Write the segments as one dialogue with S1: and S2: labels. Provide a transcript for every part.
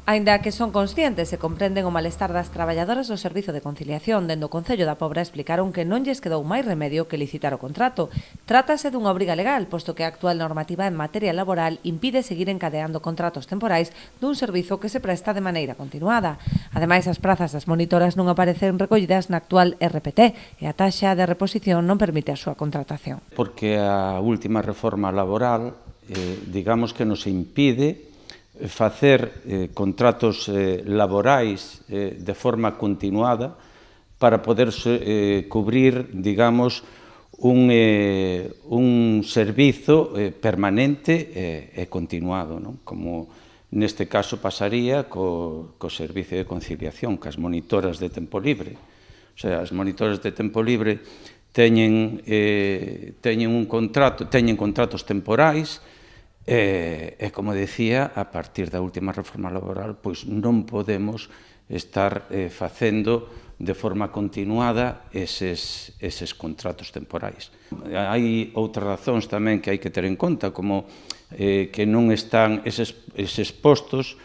S1: Aínda que son conscientes e comprenden o malestar das traballadoras do Servizo de Conciliación, dende o Concello da Pobra explicaron que non lles quedou máis remedio que licitar o contrato. Trátase dunha obriga legal, posto que a actual normativa en materia laboral impide seguir encadeando contratos temporais dun servizo que se presta de maneira continuada. Ademais, as prazas das monitoras non aparecen recollidas na actual RPT e a taxa de reposición non permite a súa contratación.
S2: Porque a última reforma laboral, digamos que nos impide facer contratos laborais de forma continuada para poder cubrir, digamos, un servizo permanente e continuado, non? Como neste caso pasaría co Servicio de Conciliación, cas monitoras de tempo libre. O sea, as monitoras de tempo libre teñen contratos temporais e, como decía, a partir da última reforma laboral, pois non podemos estar facendo de forma continuada eses contratos temporais. Hai outras razóns tamén que hai que ter en conta, como que non están eses postos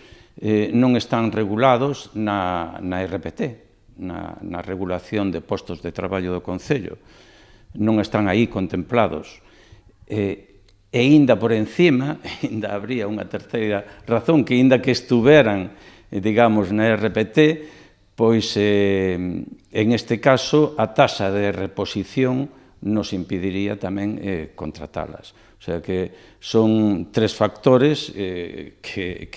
S2: non están regulados na RPT, na regulación de postos de traballo do Concello. Non están aí contemplados. E ainda por encima, ainda habría unha terceira razón, que ainda que estuveran, digamos, na RPT, pois, en este caso, a taxa de reposición nos impediría tamén contratalas. O sea que son tres factores que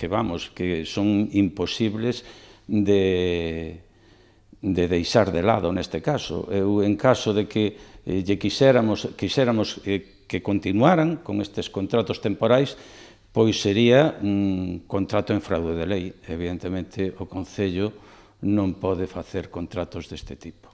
S2: son imposibles de deixar de lado neste caso. Eu, en caso de que quixéramos que continuaran con estes contratos temporais, pois sería un contrato en fraude de lei. Evidentemente, o Concello non pode facer contratos deste tipo.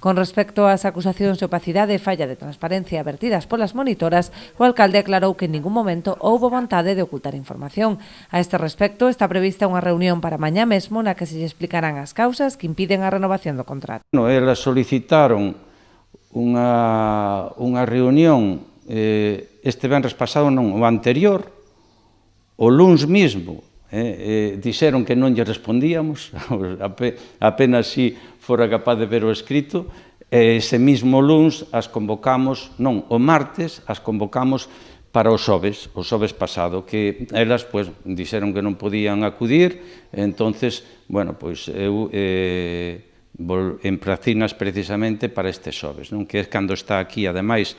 S1: Con respecto ás acusacións de opacidade e falla de transparencia vertidas polas monitoras, o alcalde aclarou que en ningún momento houbo vontade de ocultar información. A este respecto, está prevista unha reunión para mañá mesmo na que se lle explicarán as causas que impiden a renovación do contrato.
S2: Elas solicitaron unha reunión este venres pasado, non, o anterior, o luns mismo, dixeron que non lle respondíamos, apenas si fora capaz de ver o escrito, ese mismo luns as convocamos, non, o martes as convocamos para o xoves pasado, que elas dixeron que non podían acudir, entonces, bueno, pois eu empracinas precisamente para este xoves, non? Que é cando está aquí, ademais,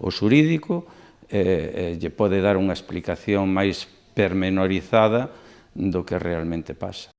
S2: o xurídico, lle pode dar unha explicación máis permenorizada do que realmente pasa.